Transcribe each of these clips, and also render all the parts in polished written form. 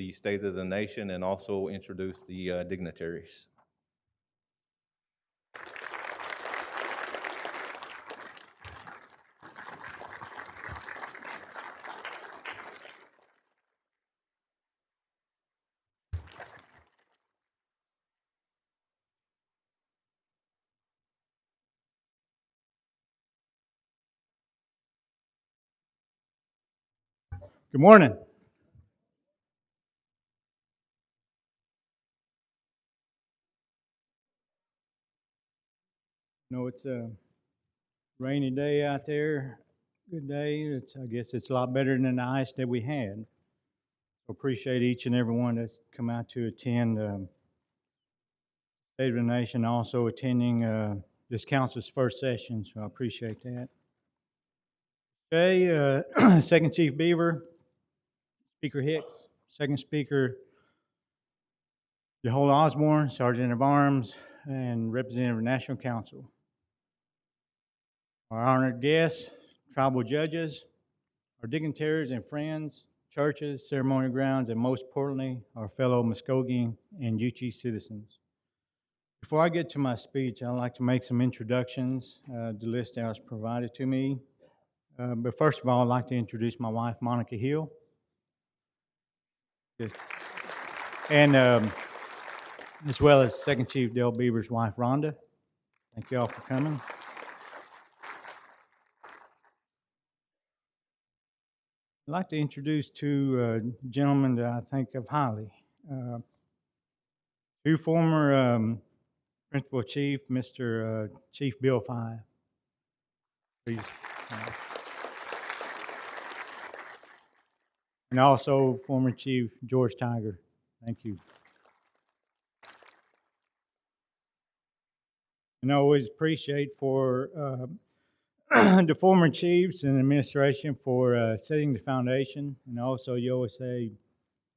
the State of the Nation and also introduce the dignitaries. Good morning. It's a rainy day out there. Good day. I guess it's a lot better than the ice that we had. So appreciate each and every one that's come out to attend State of the Nation, also attending this council's first session. So I appreciate that. Okay, Second Chief Beaver, Speaker Hicks, Second Speaker Yehola Osborne, Sergeant of Arms, and Representative of National Council. Our honored guests, tribal judges, our dignitaries and friends, churches, ceremonial grounds, and most importantly, our fellow Muskogee and Yuchi citizens. Before I get to my speech, I'd like to make some introductions. The list that was provided to me. But first of all, I'd like to introduce my wife, Monica Hill. And as well as Second Chief Dale Beaver's wife, Rhonda. Thank you all for coming. I'd like to introduce two gentlemen that I think of highly. Two former Principal Chief, Mr. Chief Bill Five. Please. And also former Chief George Tiger. Thank you. And I always appreciate for the former chiefs and administration for setting the foundation. And also, you always say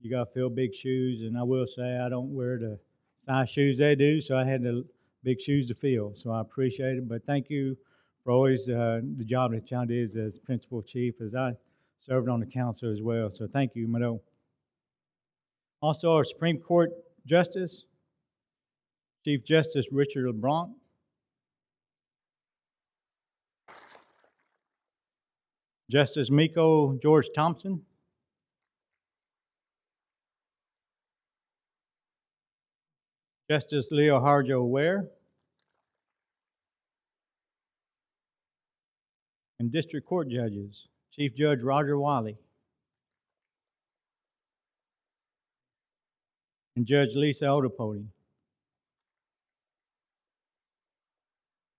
you got to fill big shoes. And I will say I don't wear the size shoes they do, so I had the big shoes to fill. So I appreciate it. But thank you for always the job that y'all did as principal chief, as I served on the council as well. So thank you, Mado. Also, our Supreme Court Justice, Chief Justice Richard LeBlanc. Justice Miko George Thompson. Justice Leo Harjo Ware. And District Court Judges, Chief Judge Roger Wiley. And Judge Lisa Odepody.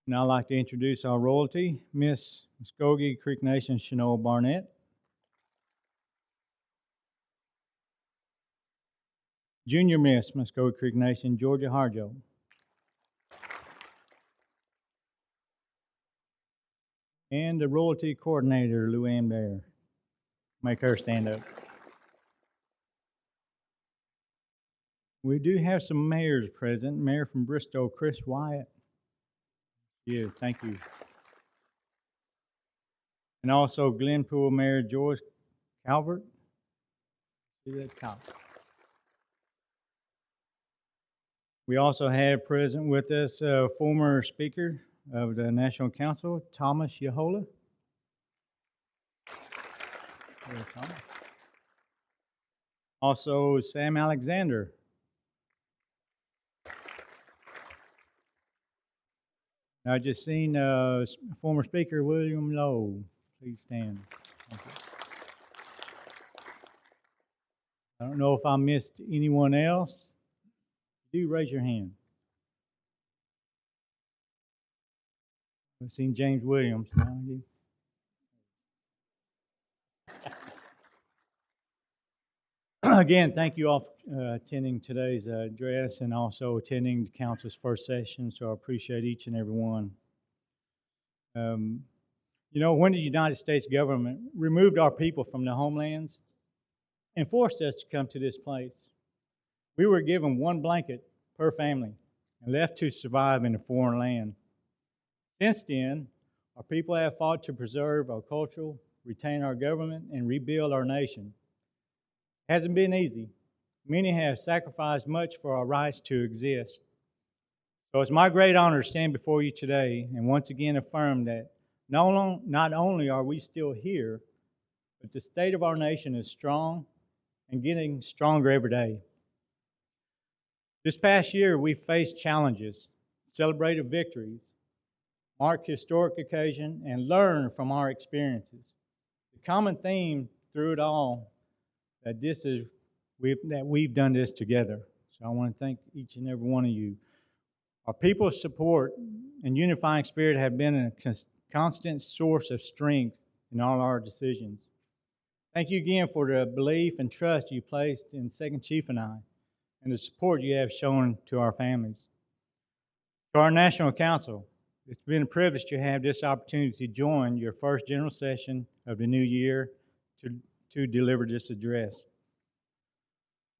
And I'd like to introduce our royalty, Miss Muskogee Creek Nation Shanoa Barnett. Junior Miss Muskogee Creek Nation Georgia Harjo. And the royalty coordinator, Luann Bear. Make her stand up. We do have some mayors present. Mayor from Bristol, Chris Wyatt. Yes, thank you. And also Glenpool Mayor George Calvert. See that top. We also have present with us former Speaker of the National Council, Thomas Yehola. Also Sam Alexander. I just seen former Speaker William Lowe. Please stand. I don't know if I missed anyone else. Do raise your hand. I've seen James Williams. Again, thank you all for attending today's address and also attending the council's first session, so I appreciate each and every one. When the United States government removed our people from their homelands and forced us to come to this place, we were given one blanket per family and left to survive in a foreign land. Since then, our people have fought to preserve our culture, retain our government, and rebuild our nation. It hasn't been easy, Many have sacrificed much for our rights to exist. So it's my great honor to stand before you today and once again affirm that not only are we still here, but the state of our nation is strong and getting stronger every day. This past year, we faced challenges, celebrated victories, marked historic occasion, and learned from our experiences. The common theme through it all that we've done this together. So I want to thank each and every one of you. Our people's support and unifying spirit have been a constant source of strength in all our decisions. Thank you again for the belief and trust you placed in Second Chief and I, and the support you have shown to our families. To our National Council, it's been a privilege to have this opportunity to join your first general session of the new year to deliver this address.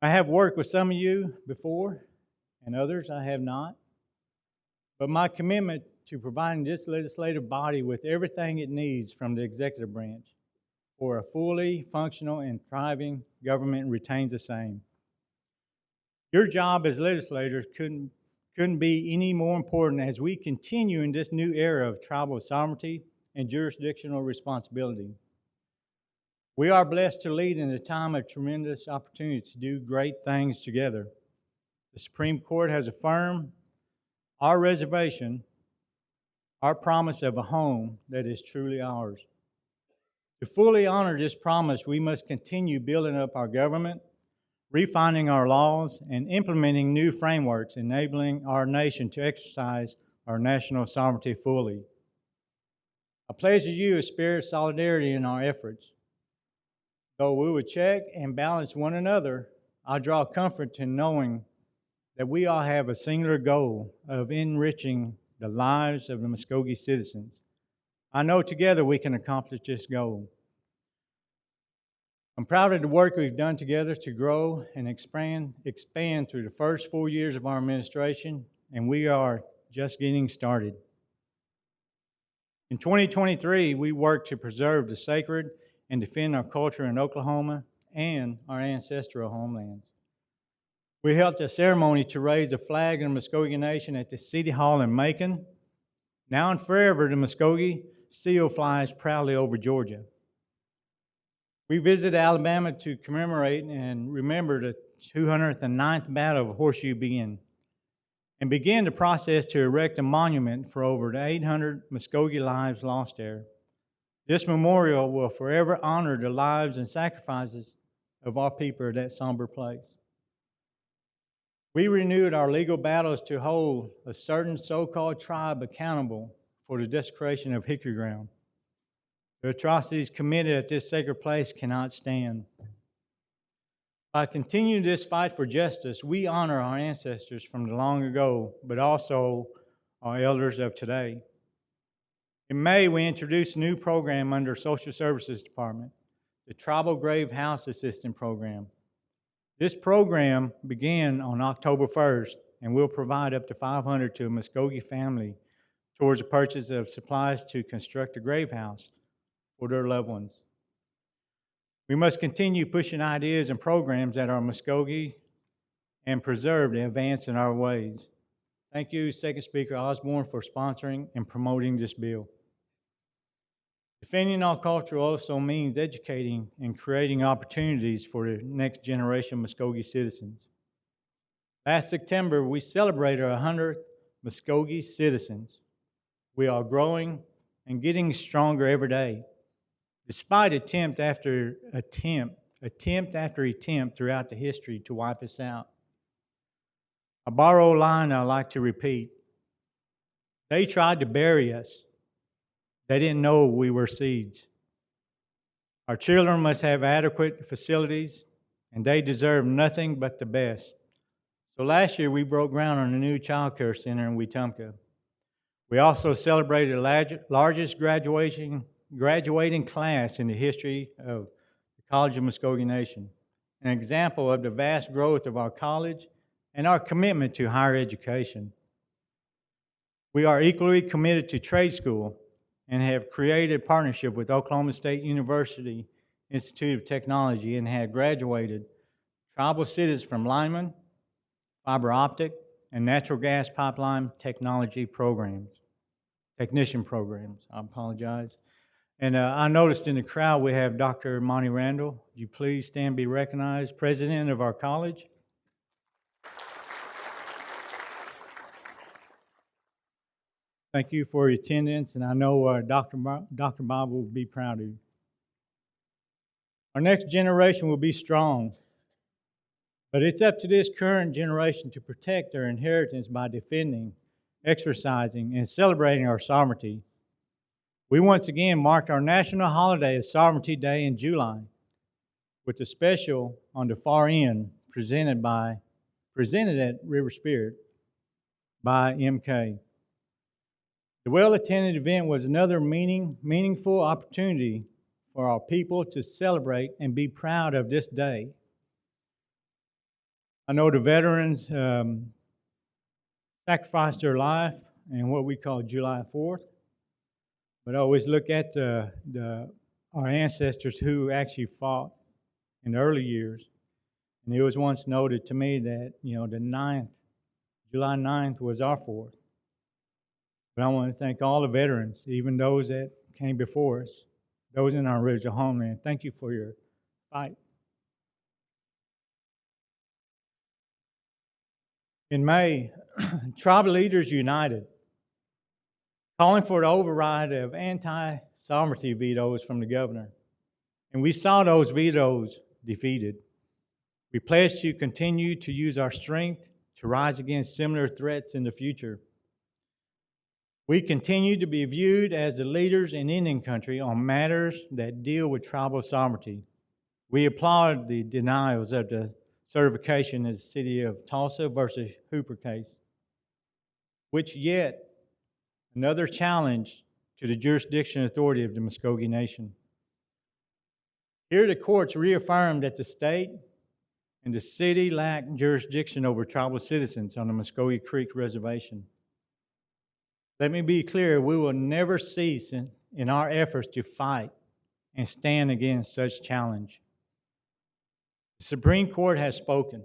I have worked with some of you before, and others I have not, but my commitment to providing this legislative body with everything it needs from the executive branch for a fully functional and thriving government retains the same. Your job as legislators couldn't be any more important as we continue in this new era of tribal sovereignty and jurisdictional responsibility. We are blessed to lead in a time of tremendous opportunity to do great things together. The Supreme Court has affirmed our reservation, our promise of a home that is truly ours. To fully honor this promise, we must continue building up our government, refining our laws, and implementing new frameworks enabling our nation to exercise our national sovereignty fully. I pledge to you a spirit of solidarity in our efforts. Though we would check and balance one another, I draw comfort in knowing that we all have a singular goal of enriching the lives of the Muskogee citizens. I know together we can accomplish this goal. I'm proud of the work we've done together to grow and expand through the first 4 years of our administration, and we are just getting started. In 2023, we worked to preserve the sacred and defend our culture in Oklahoma and our ancestral homelands. We held a ceremony to raise the flag of the Muskogee Nation at the City Hall in Macon. Now and forever, the Muskogee seal flies proudly over Georgia. We visited Alabama to commemorate and remember the 209th Battle of Horseshoe Bend and began the process to erect a monument for over 800 Muskogee lives lost there. This memorial will forever honor the lives and sacrifices of our people at that somber place. We renewed our legal battles to hold a certain so-called tribe accountable for the desecration of Hickory Ground. The atrocities committed at this sacred place cannot stand. By continuing this fight for justice, we honor our ancestors from the long ago, but also our elders of today. In May, we introduced a new program under Social Services Department, the Tribal Grave House Assistance Program. This program began on October 1st and will provide up to $500 to a Muskogee family towards the purchase of supplies to construct a grave house for their loved ones. We must continue pushing ideas and programs that are Muskogee and preserve the advance in our ways. Thank you, Second Speaker Osborne, for sponsoring and promoting this bill. Defending our culture also means educating and creating opportunities for the next generation of Muskogee citizens. Last September, we celebrated our 100th Muskogee citizens. We are growing and getting stronger every day, despite attempt after attempt throughout the history to wipe us out. A borrowed line I like to repeat. They tried to bury us. They didn't know we were seeds. Our children must have adequate facilities, and they deserve nothing but the best. So last year, we broke ground on a new child care center in Wetumpka. We also celebrated the largest graduating class in the history of the College of Muskogee Nation, an example of the vast growth of our college and our commitment to higher education. We are equally committed to trade school and have created a partnership with Oklahoma State University Institute of Technology and have graduated tribal cities from linemen, fiber optic, and natural gas pipeline technician programs. I apologize. And I noticed in the crowd we have Dr. Monty Randall. Would you please stand and be recognized, president of our college? Thank you for your attendance, and I know Dr. Bob will be proud of you. Our next generation will be strong, but it's up to this current generation to protect their inheritance by defending, exercising, and celebrating our sovereignty. We once again marked our national holiday of Sovereignty Day in July with a special on the far end presented at River Spirit by MK. The well-attended event was another meaningful opportunity for our people to celebrate and be proud of this day. I know the veterans sacrificed their life in what we call July 4th, but I always look at our ancestors who actually fought in the early years. And it was once noted to me that, July 9th was our 4th. But I want to thank all the veterans, even those that came before us, those in our original homeland. Thank you for your fight. In May, tribal leaders united, calling for the override of anti-sovereignty vetoes from the governor. And we saw those vetoes defeated. We pledged to continue to use our strength to rise against similar threats in the future. We continue to be viewed as the leaders in Indian country on matters that deal with tribal sovereignty. We applaud the denials of the certification in the city of Tulsa versus Hooper case, which yet another challenge to the jurisdiction authority of the Muskogee Nation. Here the courts reaffirmed that the state and the city lack jurisdiction over tribal citizens on the Muskogee Creek Reservation. Let me be clear, we will never cease in our efforts to fight and stand against such challenge. The Supreme Court has spoken.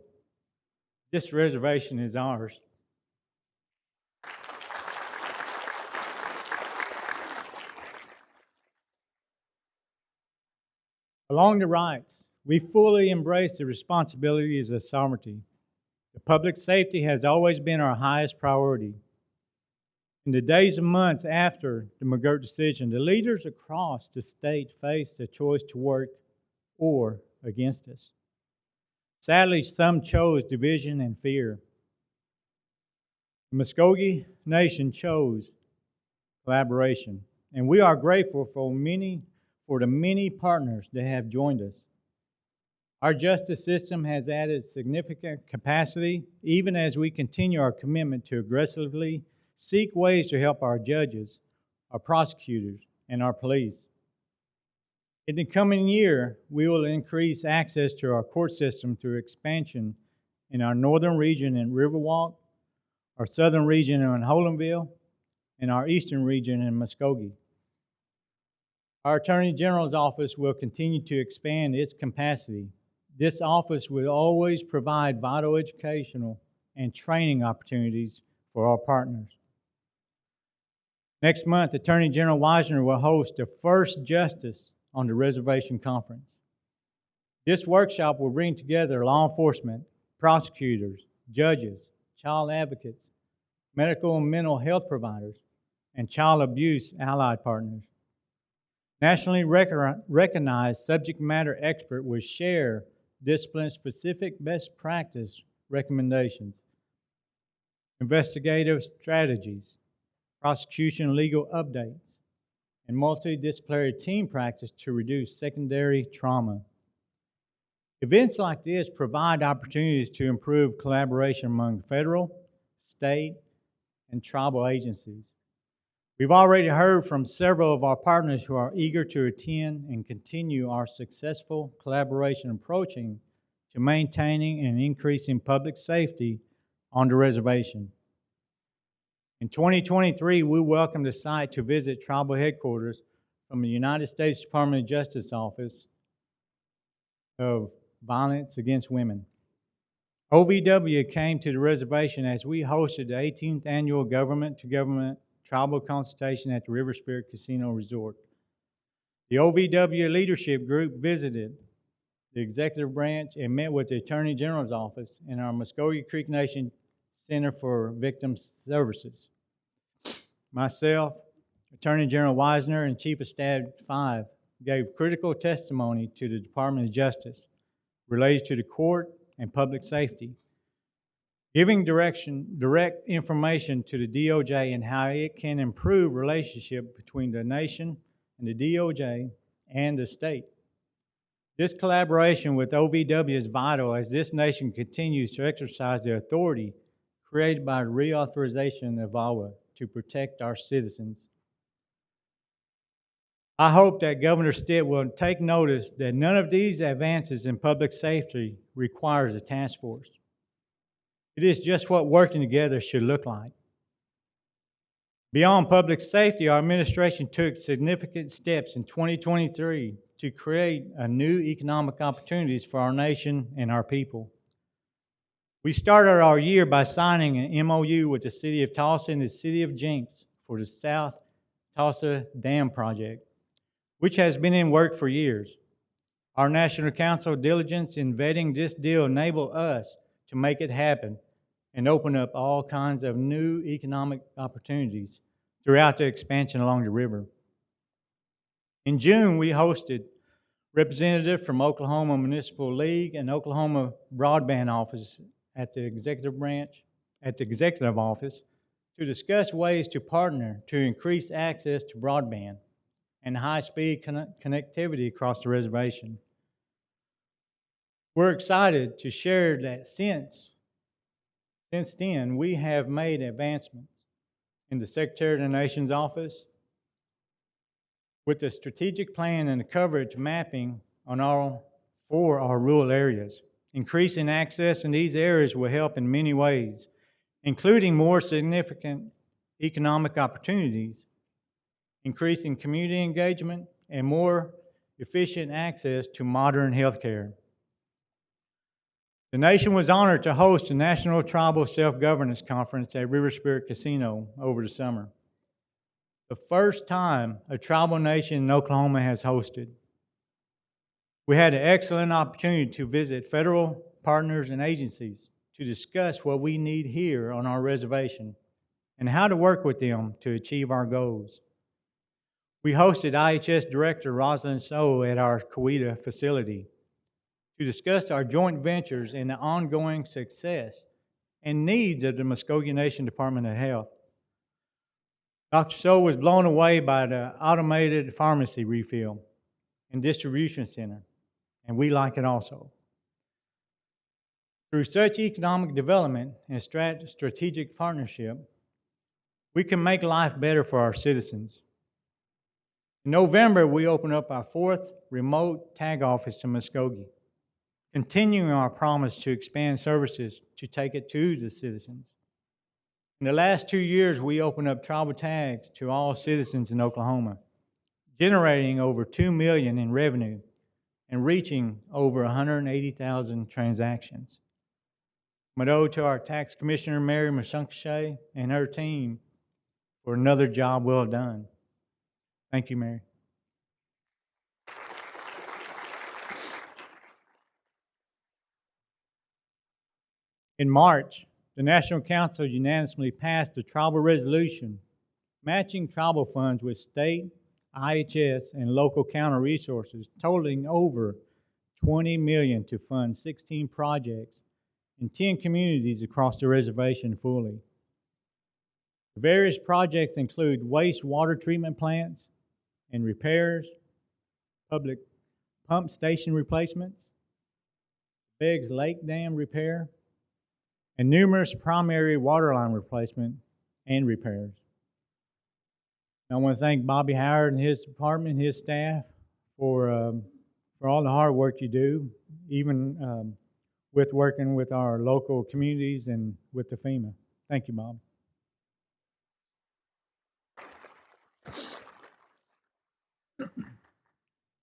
This reservation is ours. Along the rights, we fully embrace the responsibilities of sovereignty. The public safety has always been our highest priority. In the days and months after the McGirt decision, the leaders across the state faced the choice to work or against us. Sadly, some chose division and fear. The Muskogee Nation chose collaboration, and we are grateful for the many partners that have joined us. Our justice system has added significant capacity, even as we continue our commitment to aggressively seek ways to help our judges, our prosecutors, and our police. In the coming year, we will increase access to our court system through expansion in our northern region in Riverwalk, our southern region in Holdenville, and our eastern region in Muskogee. Our Attorney General's office will continue to expand its capacity. This office will always provide vital educational and training opportunities for our partners. Next month, Attorney General Wisner will host the first Justice on the Reservation Conference. This workshop will bring together law enforcement, prosecutors, judges, child advocates, medical and mental health providers, and child abuse allied partners. Nationally recognized subject matter expert will share discipline-specific best practice recommendations, investigative strategies, prosecution legal updates, and multidisciplinary team practice to reduce secondary trauma. Events like this provide opportunities to improve collaboration among federal, state, and tribal agencies. We've already heard from several of our partners who are eager to attend and continue our successful collaboration approaching to maintaining and increasing public safety on the reservation. In 2023, we welcome the site to visit tribal headquarters from the United States Department of Justice Office of Violence Against Women. OVW came to the reservation as we hosted the 18th annual government-to-government tribal consultation at the River Spirit Casino Resort. The OVW leadership group visited the executive branch and met with the Attorney General's office and our Muskogee Creek Nation Center for Victim Services. Myself, Attorney General Wisner, and Chief of Staff 5 gave critical testimony to the Department of Justice related to the court and public safety, giving direct information to the DOJ and how it can improve relationship between the nation and the DOJ and the state. This collaboration with OVW is vital as this nation continues to exercise the authority created by the reauthorization of VAWA to protect our citizens. I hope that Governor Stitt will take notice that none of these advances in public safety requires a task force. It is just what working together should look like. Beyond public safety, our administration took significant steps in 2023 to create a new economic opportunities for our nation and our people. We started our year by signing an MOU with the City of Tulsa and the City of Jenks for the South Tulsa Dam Project, which has been in work for years. Our National Council diligence in vetting this deal enabled us to make it happen and open up all kinds of new economic opportunities throughout the expansion along the river. In June, we hosted representatives from Oklahoma Municipal League and Oklahoma Broadband Office at the executive office to discuss ways to partner to increase access to broadband and high-speed connectivity across the reservation. We're excited to share that since then, we have made advancements in the Secretary of the Nation's office with the strategic plan and the coverage mapping for our rural areas. Increasing access in these areas will help in many ways, including more significant economic opportunities, increasing community engagement, and more efficient access to modern health care. The nation was honored to host the National Tribal Self-Governance Conference at River Spirit Casino over the summer. The first time a tribal nation in Oklahoma has hosted. We had an excellent opportunity to visit federal partners and agencies to discuss what we need here on our reservation and how to work with them to achieve our goals. We hosted IHS Director Rosalind So at our Coweta facility to discuss our joint ventures and the ongoing success and needs of the Muskogee Nation Department of Health. Dr. So was blown away by the automated pharmacy refill and distribution center, and we like it also. Through such economic development and strategic partnership, we can make life better for our citizens. In November, we opened up our 4th remote tag office in Muskogee, continuing our promise to expand services to take it to the citizens. In the last 2 years, we opened up tribal tags to all citizens in Oklahoma, generating over $2 million in revenue and reaching over 180,000 transactions. Mado to our Tax Commissioner, Mary Mashunkashay, and her team for another job well done. Thank you, Mary. In March, the National Council unanimously passed a tribal resolution matching tribal funds with state, IHS, and local county resources totaling over $20 million to fund 16 projects in 10 communities across the reservation fully. The various projects include wastewater treatment plants and repairs, public pump station replacements, Beggs Lake Dam repair, and numerous primary water line replacement and repairs. I want to thank Bobby Howard and his department, his staff, for all the hard work you do, even with working with our local communities and with the FEMA. Thank you, Bob.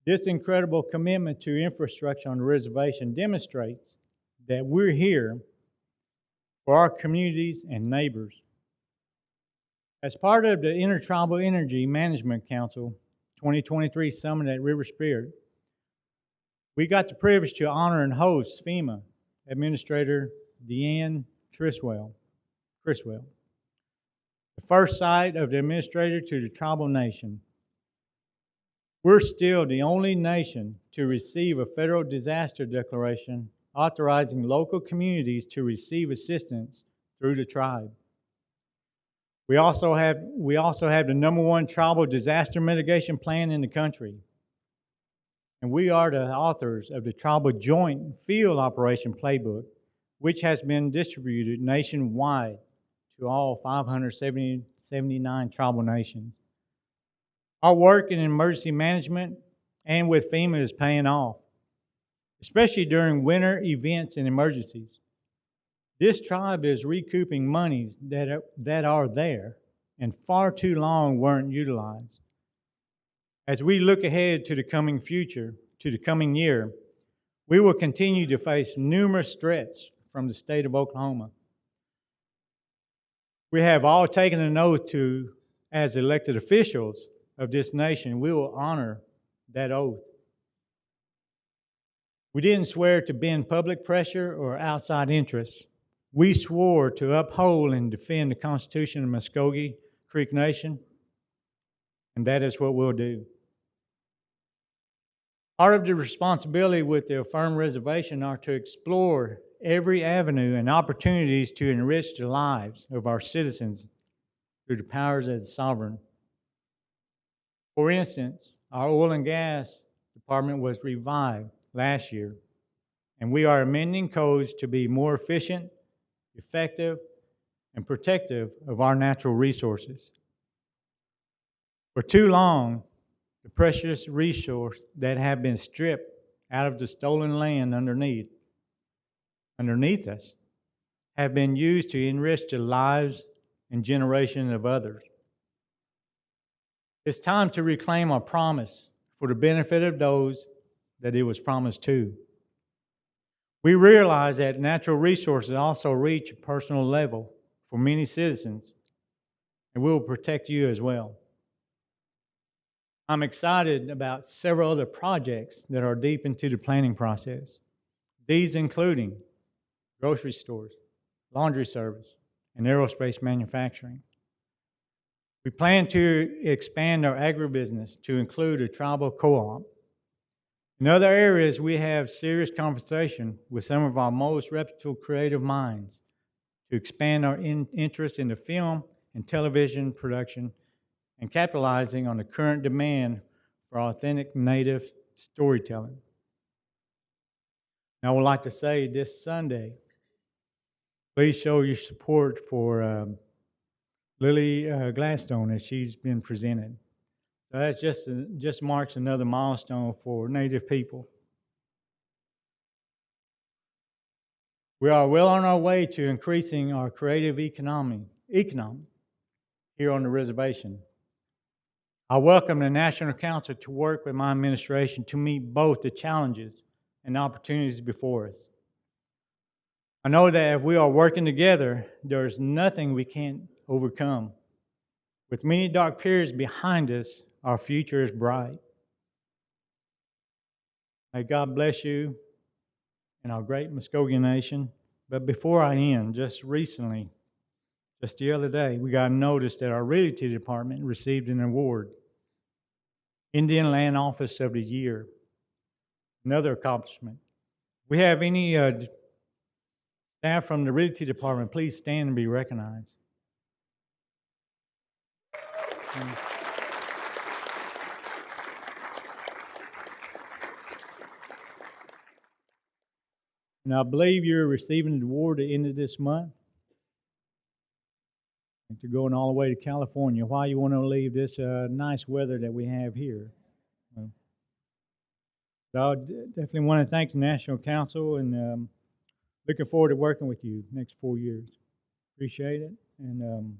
This incredible commitment to infrastructure on the reservation demonstrates that we're here for our communities and neighbors. As part of the Intertribal Energy Management Council 2023 Summit at River Spirit, we got the privilege to honor and host FEMA Administrator Deanne Criswell, the first site of the administrator to the tribal nation. We're still the only nation to receive a federal disaster declaration authorizing local communities to receive assistance through the tribe. We also have the #1 tribal disaster mitigation plan in the country. And we are the authors of the Tribal Joint Field Operation Playbook, which has been distributed nationwide to all 579 tribal nations. Our work in emergency management and with FEMA is paying off, especially during winter events and emergencies. This tribe is recouping monies that are there and far too long weren't utilized. As we look ahead to the coming future, to the coming year, we will continue to face numerous threats from the state of Oklahoma. We have all taken an oath to, as elected officials of this nation, we will honor that oath. We didn't swear to bend public pressure or outside interests. We swore to uphold and defend the Constitution of Muskogee Creek Nation, and that is what we'll do. Part of the responsibility with the Affirm Reservation are to explore every avenue and opportunities to enrich the lives of our citizens through the powers of the sovereign. For instance, our oil and gas department was revived last year, and we are amending codes to be more efficient, effective, and protective of our natural resources. For too long, the precious resource that have been stripped out of the stolen land underneath us have been used to enrich the lives and generations of others. It's time to reclaim our promise for the benefit of those that it was promised to. We realize that natural resources also reach a personal level for many citizens, and we will protect you as well. I'm excited about several other projects that are deep into the planning process. These including grocery stores, laundry service, and aerospace manufacturing. We plan to expand our agribusiness to include a tribal co-op. In other areas, we have serious conversation with some of our most reputable creative minds to expand our interest in the film and television production and capitalizing on the current demand for authentic Native storytelling. And I would like to say this Sunday, please show your support for Lily Gladstone as she's been presented. So that just marks another milestone for Native people. We are well on our way to increasing our creative economy here on the reservation. I welcome the National Council to work with my administration to meet both the challenges and opportunities before us. I know that if we are working together, there is nothing we can't overcome. With many dark periods behind us, our future is bright. May God bless you and our great Muskogee Nation. But before I end, just the other day, we got a notice that our Realty Department received an award, Indian Land Office of the Year, another accomplishment. We have any staff from the Realty Department, please stand and be recognized. And I believe you're receiving the award at the end of this month. And you're going all the way to California. Why you want to leave this nice weather that we have here? So I definitely want to thank the National Council and looking forward to working with you next 4 years. Appreciate it. And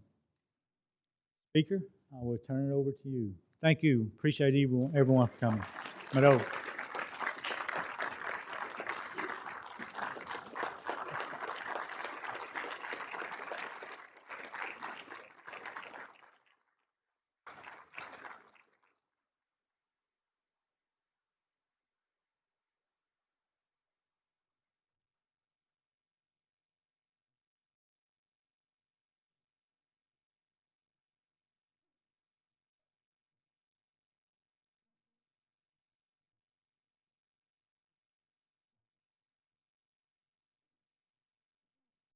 Speaker, I will turn it over to you. Thank you. Appreciate everyone for coming. Mado.